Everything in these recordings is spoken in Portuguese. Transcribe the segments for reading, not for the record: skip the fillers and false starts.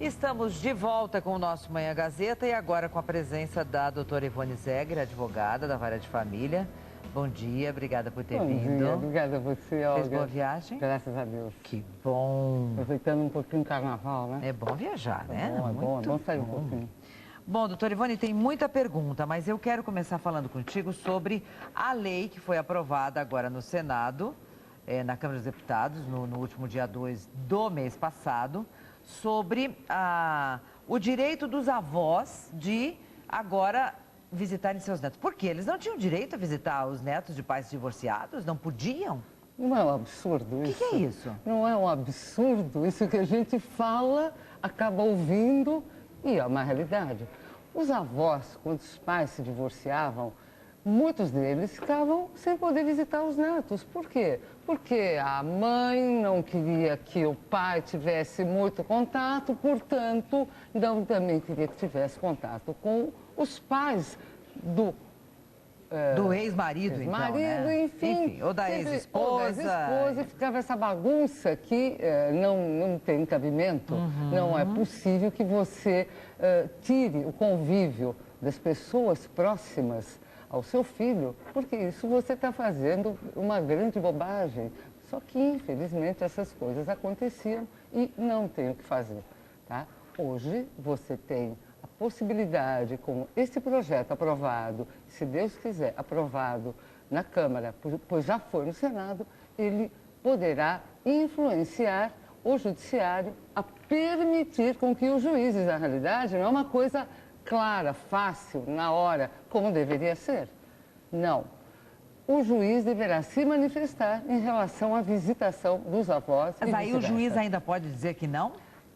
Estamos de volta com o nosso Manhã Gazeta e agora com a presença da doutora Ivone Zegre, advogada da Vara de Família. Bom dia, obrigada por ter vindo. Bom dia, obrigada a você, Olga. Fez boa viagem? Graças a Deus. Que bom. Aproveitando um pouquinho o carnaval, né? É bom viajar, né? É bom sair um pouquinho. Bom, doutora Ivone, tem muita pergunta, mas eu quero começar falando contigo sobre a lei que foi aprovada agora no Senado, na Câmara dos Deputados, no último dia 2 do mês passado, sobre o direito dos avós de agora visitarem seus netos. Por quê? Eles não tinham direito a visitar os netos de pais divorciados? Não podiam? Não é um absurdo isso? O que é isso? Não é um absurdo? Isso que a gente fala, acaba ouvindo e é uma realidade. Os avós, quando os pais se divorciavam, muitos deles ficavam sem poder visitar os netos. Por quê? Porque a mãe não queria que o pai tivesse muito contato, portanto, não também queria que tivesse contato com os pais do ex-marido, então, né? enfim, ou da ex-esposa. E ficava essa bagunça que não tem cabimento. Não é possível que você tire o convívio das pessoas próximas ao seu filho, porque isso você está fazendo uma grande bobagem. Só que, infelizmente, essas coisas aconteciam e não tem o que fazer, tá? Hoje, você tem a possibilidade, com esse projeto aprovado, se Deus quiser, aprovado na Câmara, pois já foi no Senado, ele poderá influenciar o Judiciário a permitir com que os juízes, na realidade, não é uma coisa clara, fácil, na hora, como deveria ser. Não. O juiz deverá se manifestar em relação à visitação dos avós. Mas aí o juiz ainda pode dizer que não?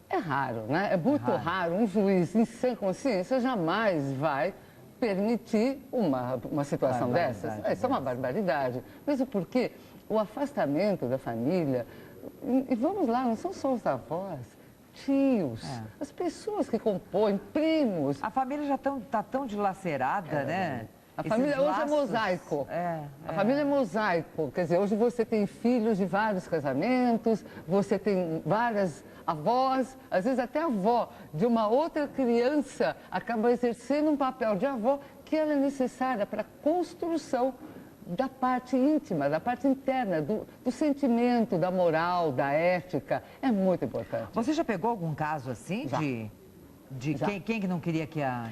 É raro, né? É muito raro. Um juiz em sã consciência jamais vai permitir uma situação dessas. Isso é uma barbaridade. Mesmo porque o afastamento da família, e vamos lá, não são só os avós, tios, as pessoas que compõem, primos. A família já está tão dilacerada, né? A família hoje é mosaico. A família é mosaico. Quer dizer, hoje você tem filhos de vários casamentos, você tem várias avós, às vezes até a avó de uma outra criança acaba exercendo um papel de avó que ela é necessária para a construção da parte íntima, da parte interna, do sentimento, da moral, da ética. É muito importante. Você já pegou algum caso assim Já. de quem que não queria que a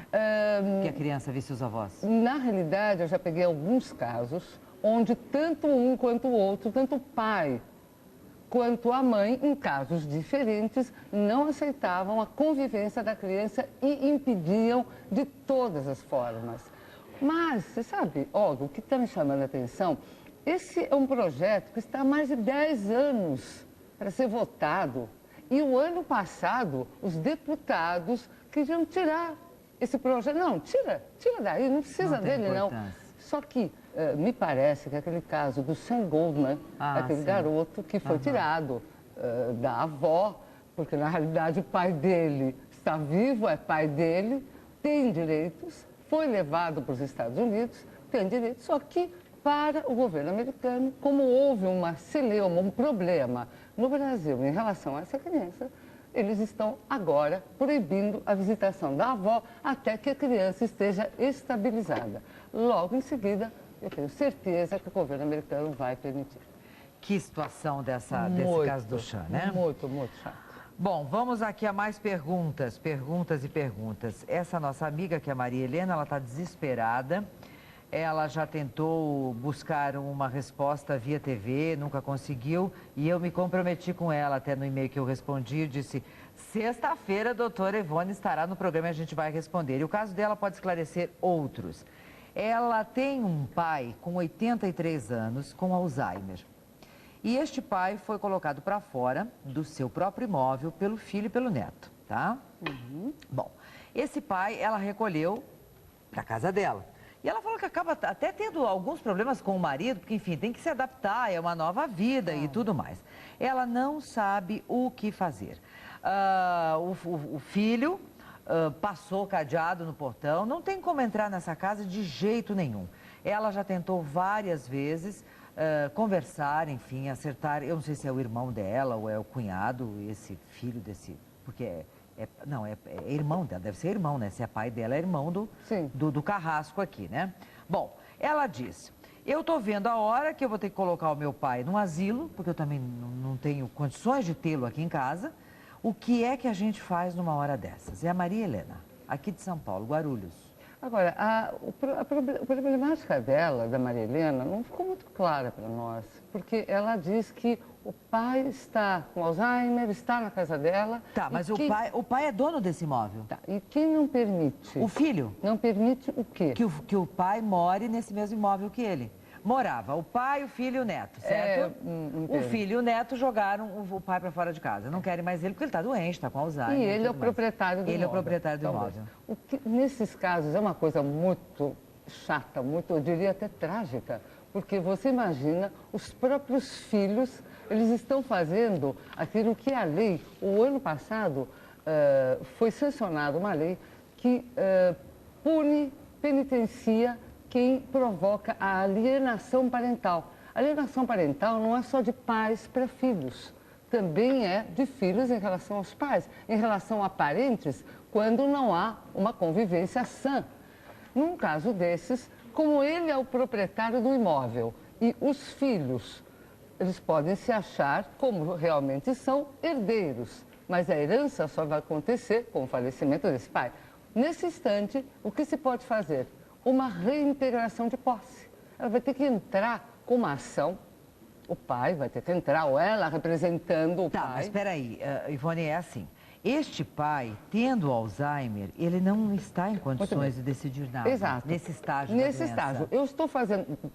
criança visse os avós? Na realidade, eu já peguei alguns casos onde tanto um quanto o outro, tanto o pai quanto a mãe, em casos diferentes, não aceitavam a convivência da criança e impediam de todas as formas. Mas, você sabe, Olga, o que está me chamando a atenção, esse é um projeto que está há mais de 10 anos para ser votado. E o ano passado, os deputados queriam tirar esse projeto. Não, tira daí, não precisa dele, não. Só que me parece que aquele caso do Sam Goldman, aquele garoto que foi tirado da avó, porque na realidade o pai dele está vivo, é pai dele, tem direitos, foi levado para os Estados Unidos, tem direitos, só que para o governo americano, como houve uma celeuma, um problema no Brasil em relação a essa criança, eles estão agora proibindo a visitação da avó até que a criança esteja estabilizada. Logo em seguida, eu tenho certeza que o governo americano vai permitir. Que situação desse caso do Chan, né? Muito, muito chato. Bom, vamos aqui a mais perguntas. Essa nossa amiga, que é a Maria Helena, ela está desesperada. Ela já tentou buscar uma resposta via TV, nunca conseguiu. E eu me comprometi com ela, até no e-mail que eu respondi, disse: sexta-feira a doutora Ivone estará no programa e a gente vai responder. E o caso dela pode esclarecer outros. Ela tem um pai com 83 anos, com Alzheimer. E este pai foi colocado para fora do seu próprio imóvel pelo filho e pelo neto, tá? Bom, esse pai ela recolheu para casa dela. E ela falou que acaba até tendo alguns problemas com o marido, porque, enfim, tem que se adaptar, é uma nova vida e tudo mais. Ela não sabe o que fazer. O filho passou cadeado no portão, não tem como entrar nessa casa de jeito nenhum. Ela já tentou várias vezes conversar, enfim, acertar. Eu não sei se é o irmão dela ou é o cunhado, esse filho desse... Porque É irmão dela, deve ser irmão, né? Se é pai dela, é irmão do Carrasco aqui, né? Bom, ela diz, eu tô vendo a hora que eu vou ter que colocar o meu pai num asilo, porque eu também não tenho condições de tê-lo aqui em casa. O que é que a gente faz numa hora dessas? É a Maria Helena, aqui de São Paulo, Guarulhos. Agora, a problemática dela, da Maria Helena, não ficou muito clara para nós, porque ela diz que o pai está com Alzheimer, está na casa dela. Tá, mas o pai é dono desse imóvel. Tá, e quem não permite? O filho. Não permite o quê? Que o pai more nesse mesmo imóvel que ele. Morava o pai, o filho e o neto, certo? O filho e o neto jogaram o pai para fora de casa. Não querem mais ele porque ele está doente, está com Alzheimer. E ele é o proprietário do imóvel. Ele é o proprietário do imóvel. O que, nesses casos, é uma coisa muito chata, muito, eu diria até trágica, porque você imagina os próprios filhos, eles estão fazendo aquilo que a lei, o ano passado, foi sancionada uma lei que pune, penitencia quem provoca a alienação parental. A alienação parental não é só de pais para filhos, também é de filhos em relação aos pais, em relação a parentes, quando não há uma convivência sã. Num caso desses, como ele é o proprietário do imóvel e os filhos, eles podem se achar, como realmente são, herdeiros, mas a herança só vai acontecer com o falecimento desse pai. Nesse instante, o que se pode fazer? Uma reintegração de posse. Ela vai ter que entrar com uma ação, o pai vai ter que entrar, ou ela representando o pai. Tá, mas espera aí, Ivone, é assim. Este pai, tendo Alzheimer, ele não está em condições de decidir nada. Exato. Nesse estágio Nesse estágio. Eu estou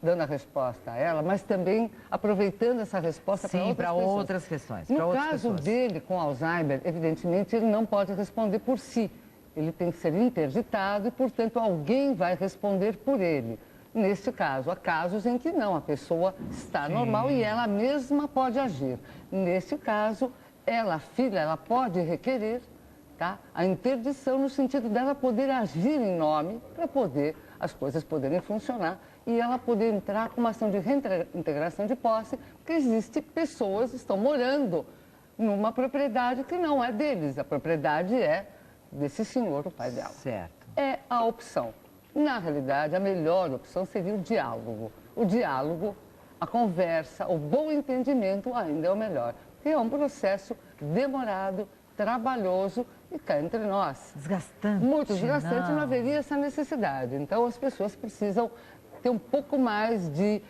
dando a resposta a ela, mas também aproveitando essa resposta para outras questões. No caso dele, com Alzheimer, evidentemente, ele não pode responder por si. Ele tem que ser interditado e, portanto, alguém vai responder por ele. Neste caso, há casos em que não, a pessoa está normal e ela mesma pode agir. Neste caso, ela, a filha, ela pode requerer, tá, a interdição no sentido dela poder agir em nome para poder as coisas poderem funcionar e ela poder entrar com uma ação de reintegração de posse, porque existem pessoas que estão morando numa propriedade que não é deles, a propriedade é desse senhor, o pai dela. Certo. É a opção. Na realidade, a melhor opção seria o diálogo. O diálogo, a conversa, o bom entendimento ainda é o melhor. Porque é um processo demorado, trabalhoso e cá entre nós. Desgastante. Muito desgastante, não haveria essa necessidade. Então, as pessoas precisam ter um pouco mais de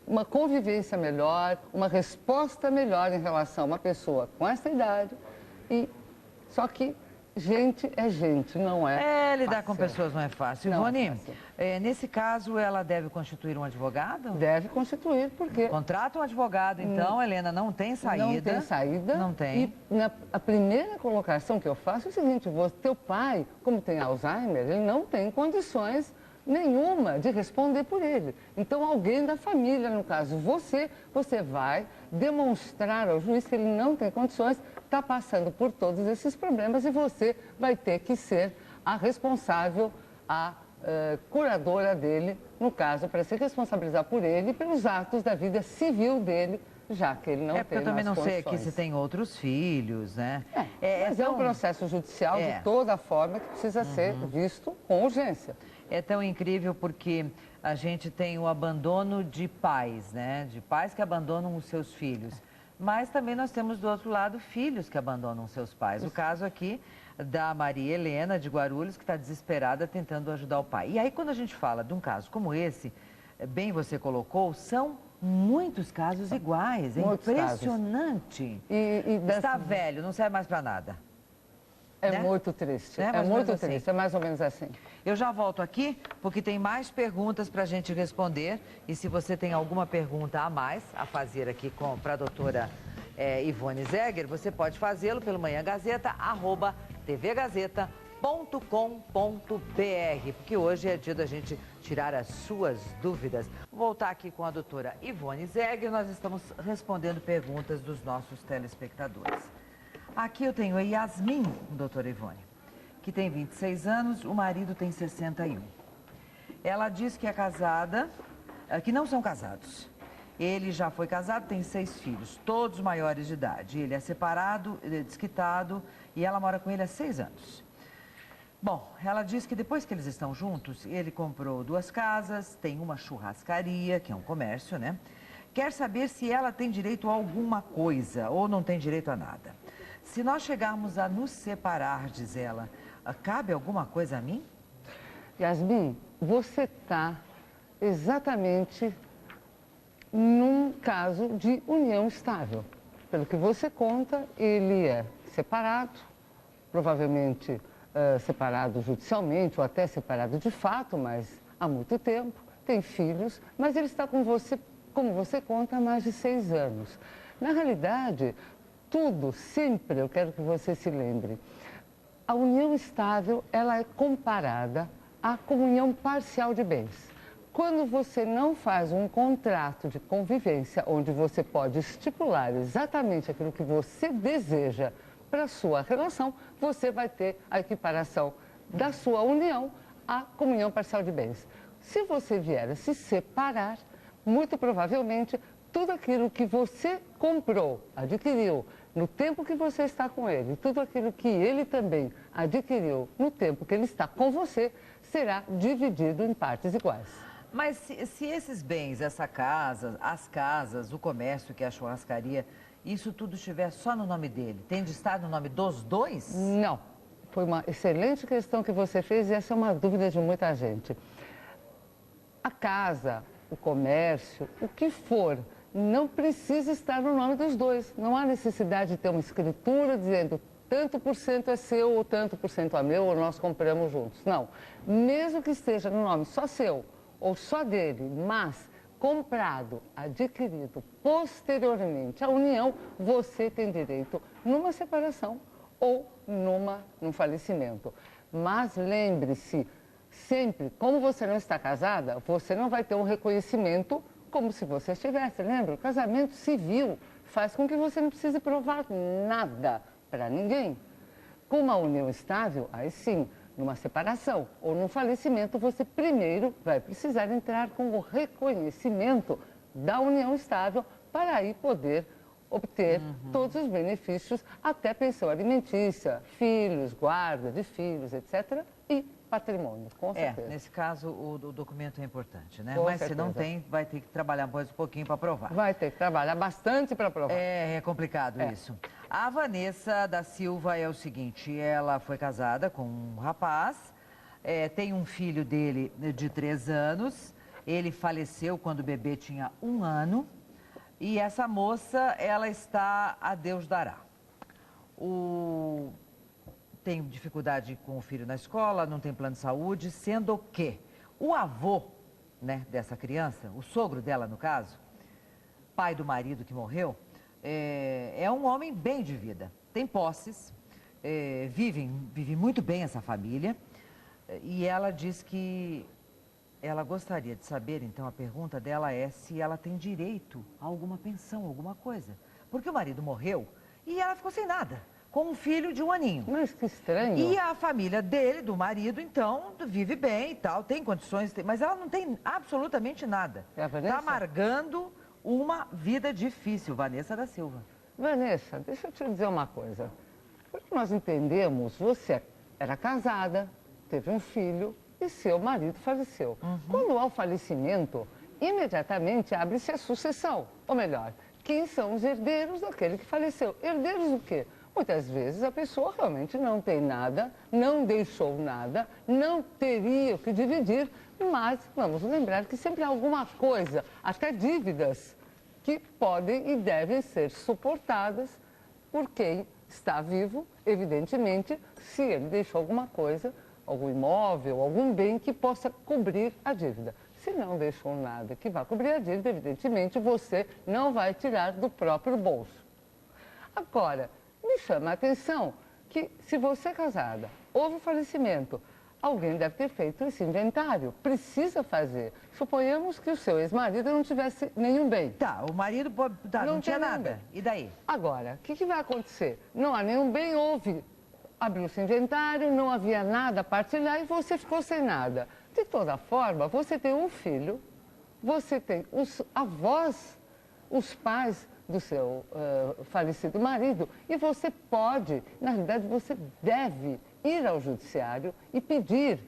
uma convivência melhor, uma resposta melhor em relação a uma pessoa com essa idade. Só que gente é gente, não é lidar fácil. Com pessoas não é fácil. Não Ivone, é fácil. Nesse caso, ela deve constituir um advogado? Deve constituir, porque... Contrata um advogado, então, Helena, não tem saída. Não tem saída. Não tem. E a primeira colocação que eu faço é o seguinte, teu pai, como tem Alzheimer, ele não tem condições nenhuma de responder por ele. Então, alguém da família, no caso você vai demonstrar ao juiz que ele não tem condições, está passando por todos esses problemas e você vai ter que ser a responsável, a curadora dele, no caso, para se responsabilizar por ele e pelos atos da vida civil dele, já que ele não tem mais condições. Porque eu também não sei aqui se tem outros filhos, né? Mas é um processo judicial de toda forma que precisa ser visto com urgência. É tão incrível porque a gente tem o abandono de pais, né? De pais que abandonam os seus filhos. Mas também nós temos do outro lado filhos que abandonam seus pais. O caso aqui da Maria Helena de Guarulhos, que está desesperada tentando ajudar o pai. E aí quando a gente fala de um caso como esse, bem você colocou, são muitos casos iguais. É impressionante. Está velho, não serve mais para nada. É muito triste, é muito triste, é mais ou menos assim. Eu já volto aqui, porque tem mais perguntas para a gente responder. E se você tem alguma pergunta a mais a fazer aqui para a doutora Ivone Zegger, você pode fazê-lo pelo manhãgazeta@tvgazeta.com.br, porque hoje é dia da gente tirar as suas dúvidas. Vou voltar aqui com a doutora Ivone Zegger, nós estamos respondendo perguntas dos nossos telespectadores. Aqui eu tenho a Yasmin, doutora Ivone, que tem 26 anos, o marido tem 61. Ela diz que é casada, que não são casados. Ele já foi casado, tem 6 filhos, todos maiores de idade. Ele é separado, ele é desquitado e ela mora com ele há 6 anos. Bom, ela diz que depois que eles estão juntos, ele comprou 2 casas, tem uma churrascaria, que é um comércio, né? Quer saber se ela tem direito a alguma coisa ou não tem direito a nada. Se nós chegarmos a nos separar, diz ela, cabe alguma coisa a mim? Yasmin, você está exatamente num caso de união estável. Pelo que você conta, ele é separado, provavelmente separado judicialmente ou até separado de fato, mas há muito tempo, tem filhos, mas ele está com você, como você conta, há mais de 6 anos. Na realidade, tudo, sempre, eu quero que você se lembre, a união estável, ela é comparada à comunhão parcial de bens. Quando você não faz um contrato de convivência, onde você pode estipular exatamente aquilo que você deseja para a sua relação, você vai ter a equiparação da sua união à comunhão parcial de bens. Se você vier a se separar, muito provavelmente, tudo aquilo que você comprou, adquiriu, no tempo que você está com ele, tudo aquilo que ele também adquiriu no tempo que ele está com você, será dividido em partes iguais. Mas se esses bens, essa casa, as casas, o comércio, que é a churrascaria, isso tudo estiver só no nome dele, tem de estar no nome dos dois? Não. Foi uma excelente questão que você fez e essa é uma dúvida de muita gente. A casa, o comércio, o que for, não precisa estar no nome dos dois. Não há necessidade de ter uma escritura dizendo tanto por cento é seu ou tanto por cento é meu ou nós compramos juntos. Não. Mesmo que esteja no nome só seu ou só dele, mas comprado, adquirido posteriormente à união, você tem direito numa separação ou num falecimento. Mas lembre-se, sempre, como você não está casada, você não vai ter um reconhecimento como se você estivesse. Lembra? O casamento civil faz com que você não precise provar nada para ninguém. Com uma união estável, aí sim, numa separação ou num falecimento, você primeiro vai precisar entrar com o reconhecimento da união estável para aí poder obter todos os benefícios, até pensão alimentícia, filhos, guarda de filhos, etc. e patrimônio, com certeza. Nesse caso, o documento é importante, né? Com Mas certeza. se não tem, vai ter que trabalhar mais um pouquinho para provar. Vai ter que trabalhar bastante para provar. É complicado isso. A Vanessa da Silva é o seguinte, ela foi casada com um rapaz, tem um filho dele de 3 anos, ele faleceu quando o bebê tinha 1 ano, e essa moça, ela está a Deus dará. Tem dificuldade com o filho na escola, não tem plano de saúde, sendo que o avô, né, dessa criança, o sogro dela no caso, pai do marido que morreu, é um homem bem de vida, tem posses, vive muito bem essa família, e ela diz que ela gostaria de saber, então a pergunta dela é se ela tem direito a alguma pensão, alguma coisa. Porque o marido morreu e ela ficou sem nada, com um filho de 1 aninho. Mas que estranho. E a família dele, do marido, então, vive bem e tal, tem condições, mas ela não tem absolutamente nada. Está amargando uma vida difícil, Vanessa da Silva. Vanessa, deixa eu te dizer uma coisa. Pelo que nós entendemos, você era casada, teve um filho e seu marido faleceu. Quando há o falecimento, imediatamente abre-se a sucessão. Ou melhor, quem são os herdeiros daquele que faleceu? Herdeiros o quê? Muitas vezes a pessoa realmente não tem nada, não deixou nada, não teria o que dividir, mas vamos lembrar que sempre há alguma coisa, até dívidas, que podem e devem ser suportadas por quem está vivo, evidentemente, se ele deixou alguma coisa, algum imóvel, algum bem que possa cobrir a dívida. Se não deixou nada que vá cobrir a dívida, evidentemente você não vai tirar do próprio bolso. Agora, me chama a atenção que se você é casada, houve falecimento, alguém deve ter feito esse inventário, precisa fazer. Suponhamos que o seu ex-marido não tivesse nenhum bem. Tá, o marido não tinha nada, e daí? Agora, o que vai acontecer? Não há nenhum bem, abriu-se inventário, não havia nada a partilhar e você ficou sem nada. De toda forma, você tem um filho, você tem os avós os pais do seu falecido marido. E você pode, na realidade, você deve ir ao judiciário e pedir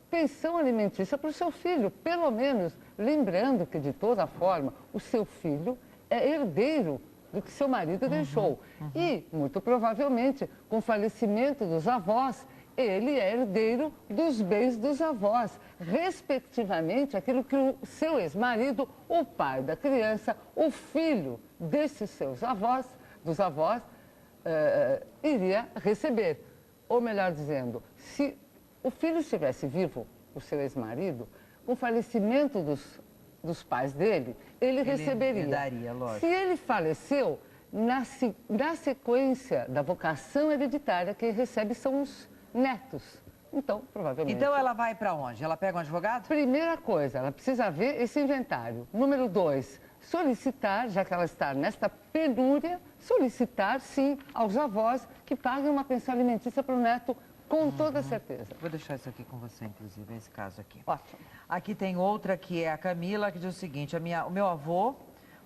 pensão alimentícia para o seu filho, pelo menos lembrando que, de toda forma, o seu filho é herdeiro do que seu marido deixou. E, muito provavelmente, com o falecimento dos avós, ele é herdeiro dos bens dos avós, respectivamente aquilo que o seu ex-marido, o pai da criança, o filho desses seus avós, dos avós, iria receber. Ou melhor dizendo, se o filho estivesse vivo, o seu ex-marido, com o falecimento dos pais dele, ele receberia. Daria, lógico. Se ele faleceu, na sequência da vocação hereditária, quem recebe são os netos. Então, provavelmente... Então, ela vai para onde? Ela pega um advogado? Primeira coisa, ela precisa ver esse inventário. Número 2, solicitar, já que ela está nesta penúria, solicitar, sim, aos avós que paguem uma pensão alimentícia para o neto, com toda certeza. Vou deixar isso aqui com você, inclusive, esse caso aqui. Ótimo. Aqui tem outra que é a Camila, que diz o seguinte: o meu avô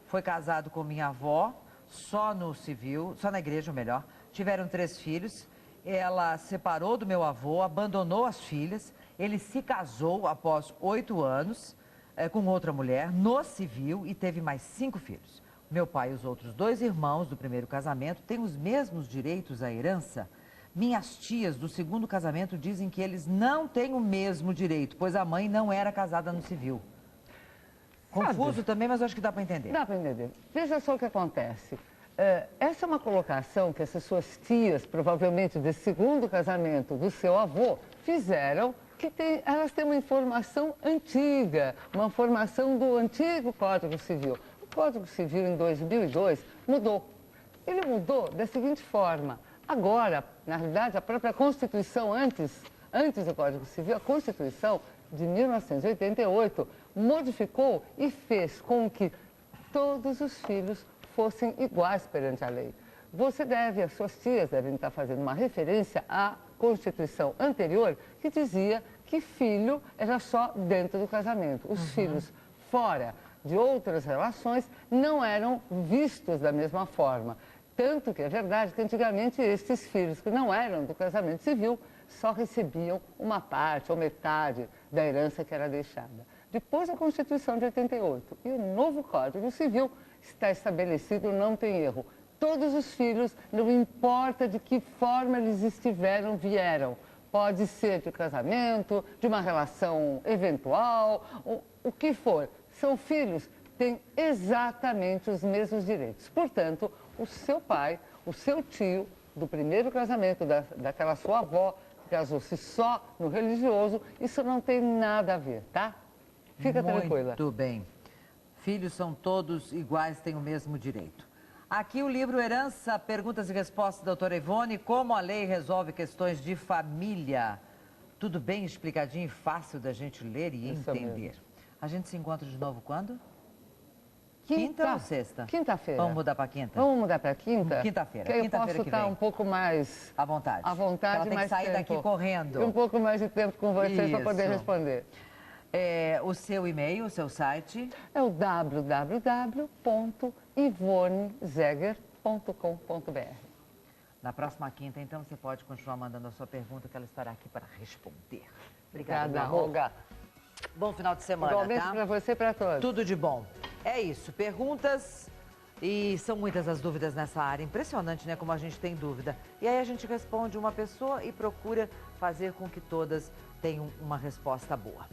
foi casado com minha avó, só no civil, só na igreja, melhor. Tiveram 3 filhos. Ela separou do meu avô, abandonou as filhas. Ele se casou após 8 anos com outra mulher, no civil, e teve mais 5 filhos. Meu pai e os outros 2 irmãos do primeiro casamento têm os mesmos direitos à herança. Minhas tias do segundo casamento dizem que eles não têm o mesmo direito, pois a mãe não era casada no civil. Confuso também, mas acho que dá para entender. Dá para entender. Veja só o que acontece. Essa é uma colocação que essas suas tias, provavelmente desse segundo casamento do seu avô, fizeram, que elas têm uma informação antiga, uma informação do antigo Código Civil. O Código Civil, em 2002, mudou. Ele mudou da seguinte forma: agora, na realidade, a própria Constituição, antes do Código Civil, a Constituição de 1988, modificou e fez com que todos os filhos fossem iguais perante a lei. As suas tias devem estar fazendo uma referência à Constituição anterior, que dizia que filho era só dentro do casamento. Os filhos fora de outras relações não eram vistos da mesma forma. Tanto que é verdade que antigamente esses filhos que não eram do casamento civil só recebiam uma parte ou metade da herança que era deixada. Depois da Constituição de 88 e o novo Código Civil está estabelecido, não tem erro. Todos os filhos, não importa de que forma eles vieram. Pode ser de casamento, de uma relação eventual, o que for. São filhos, têm exatamente os mesmos direitos. Portanto, o seu pai, o seu tio, do primeiro casamento, daquela sua avó, que casou-se só no religioso, isso não tem nada a ver, tá? Fica tranquila. Muito bem. Filhos são todos iguais, têm o mesmo direito. Aqui o livro Herança, Perguntas e Respostas, doutora Ivone, como a lei resolve questões de família. Tudo bem explicadinho e fácil da gente ler e entender. A gente se encontra de novo quando? Quinta ou sexta? Quinta-feira. Vamos mudar para quinta? Vamos mudar para quinta? Quinta-feira. Que eu posso estar um pouco mais... À vontade. À vontade, ela tem que sair daqui correndo. E um pouco mais de tempo com vocês para poder responder. O seu e-mail, o seu site? É o www.ivonezeger.com.br. Na próxima quinta, então, você pode continuar mandando a sua pergunta, que ela estará aqui para responder. Obrigada, Olga. Bom final de semana, Igualmente tá? para você e para todos. Tudo de bom. É isso, perguntas, e são muitas as dúvidas nessa área. Impressionante, né, como a gente tem dúvida. E aí a gente responde uma pessoa e procura fazer com que todas tenham uma resposta boa.